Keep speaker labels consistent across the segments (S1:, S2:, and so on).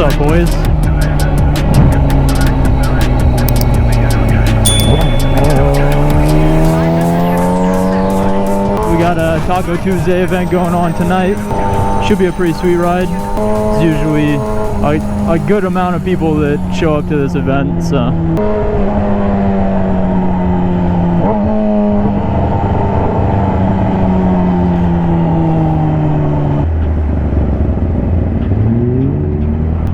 S1: up, boys? We got a Taco Tuesday event going on tonight. Should be a pretty sweet ride. It's usually a good amount of people that show up to this event, so.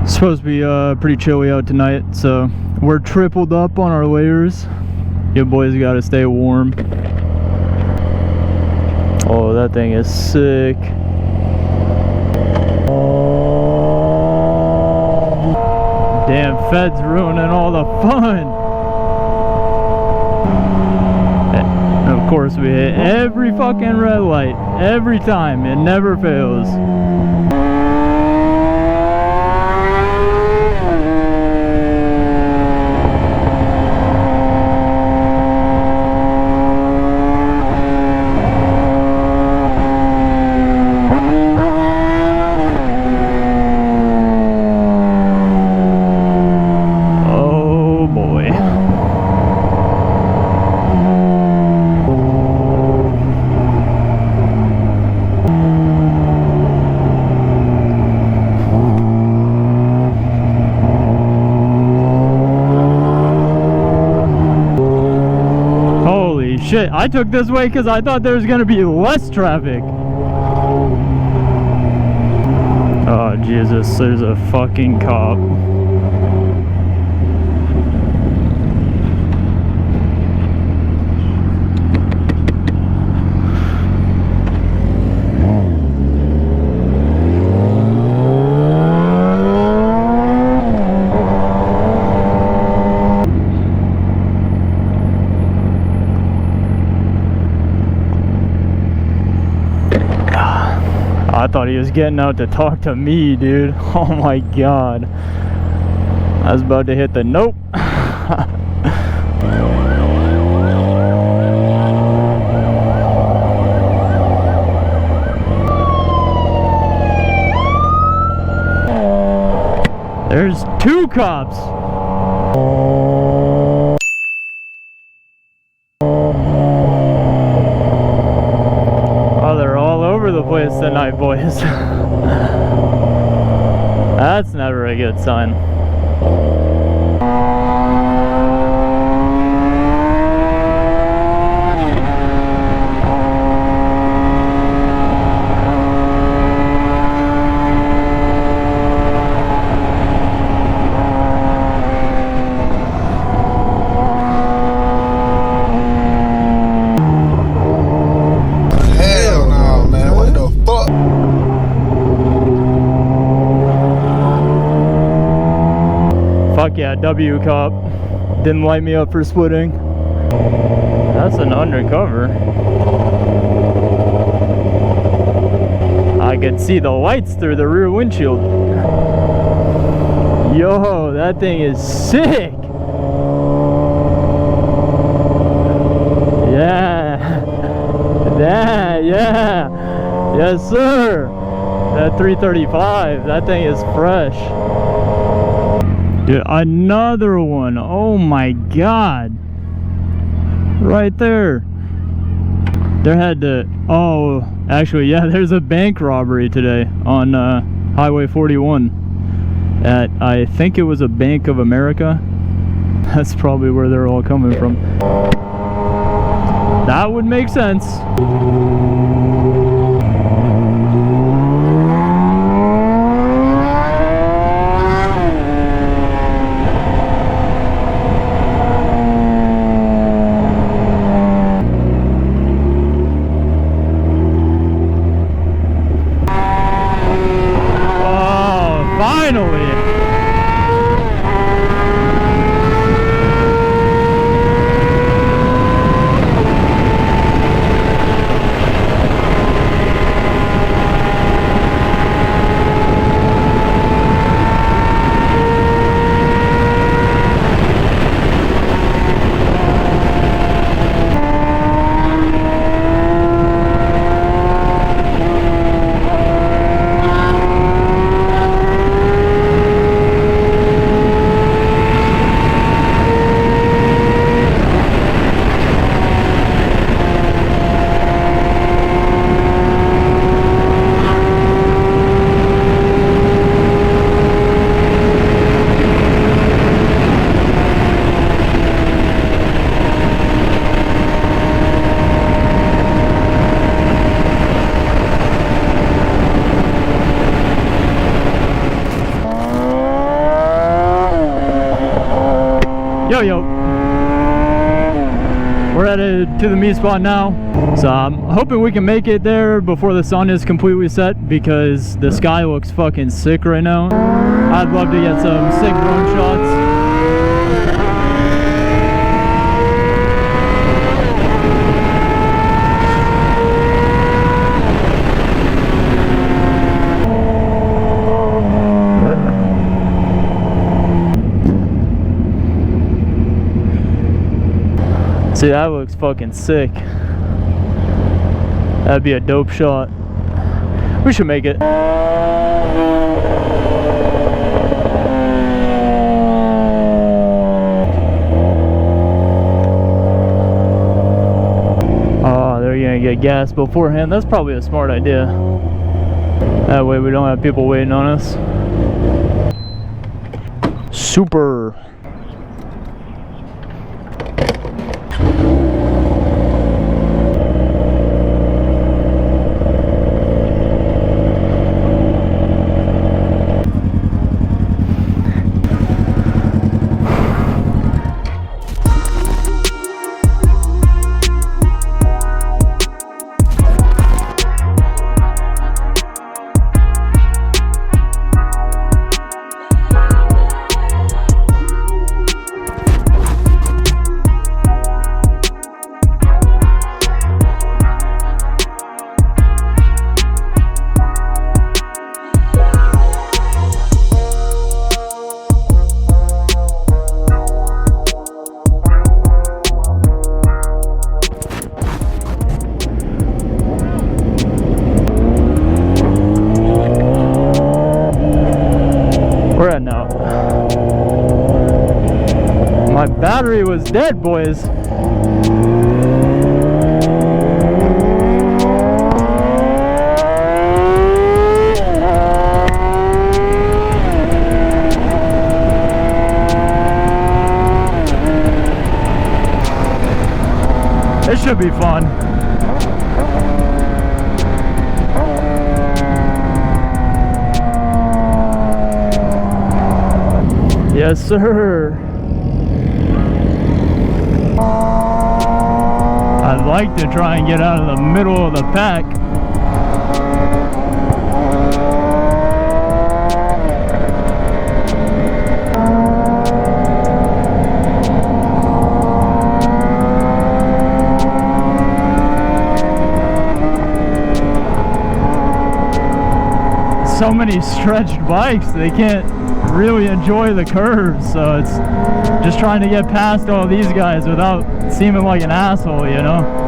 S1: It's supposed to be pretty chilly out tonight, so we're tripled up on our layers. You boys gotta stay warm. Oh, that thing is sick. Damn, Fed's ruining all the fun. And of course, we hit every fucking red light. Every time. It never fails. Shit, I took this way because I thought there was gonna be less traffic. Oh Jesus, there's a fucking cop. I thought he was getting out to talk to me, dude. Oh my god. I was about to hit the nope. There's two cops. The place tonight, boys. That's never a good sign. Fuck yeah, W cop. Didn't light me up for splitting. That's an undercover. I could see the lights through the rear windshield. Yo, that thing is sick. Yeah. Yeah. Yes, sir. That 335, that thing is fresh. Dude, another one. Oh my god. Right there. There had to... Oh, actually, yeah, there's a bank robbery today on Highway 41. At, I think it was a Bank of America. That's probably where they're all coming from. That would make sense. Yo. We're headed to the meet spot now. So I'm hoping we can make it there before the sun is completely set, because the sky looks fucking sick right now. I'd love to get some sick drone shots. See, that looks fucking sick. That'd be a dope shot. We should make it. Oh, they're gonna get gas beforehand. That's probably a smart idea. That way we don't have people waiting on us. Super. Now my battery was dead, boys. It should be fun. Yes, sir. I'd like to try and get out of the middle of the pack. So many stretched bikes, they can't really enjoy the curves, so it's just trying to get past all these guys without seeming like an asshole, you know?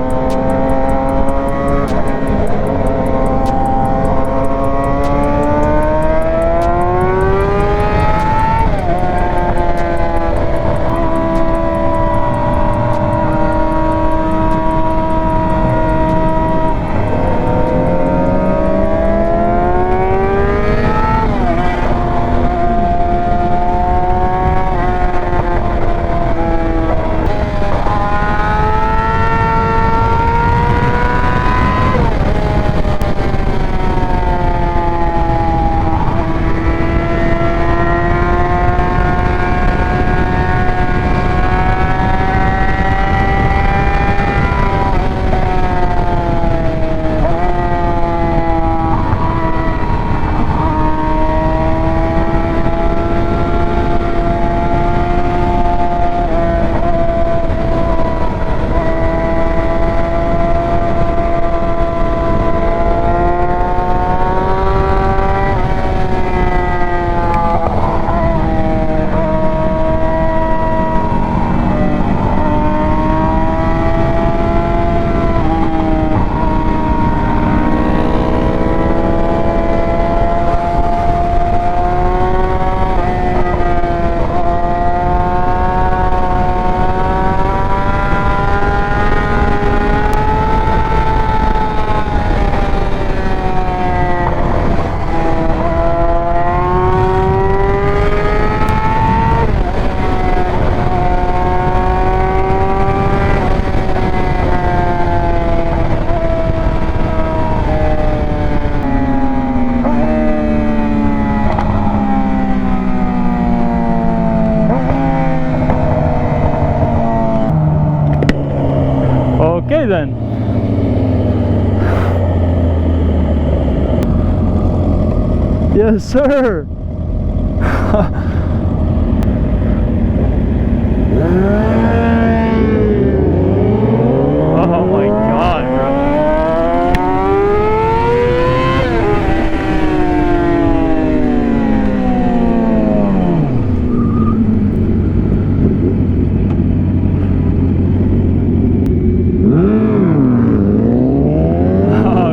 S1: Yes, sir. Oh my God, bro.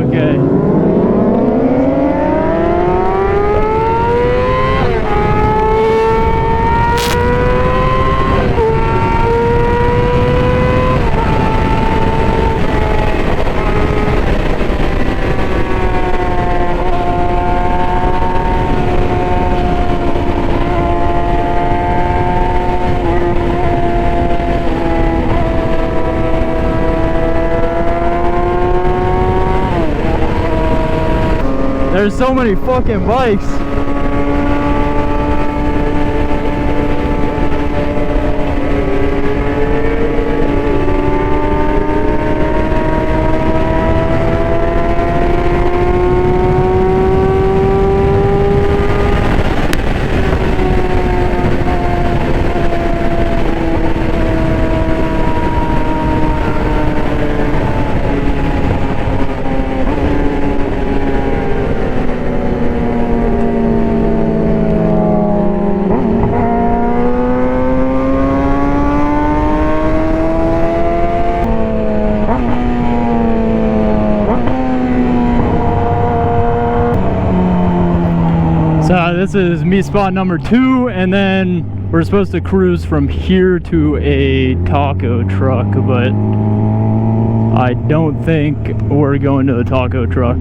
S1: Okay. There's so many fucking bikes. So this is meet spot number 2, and then we're supposed to cruise from here to a taco truck, but I don't think we're going to the taco truck.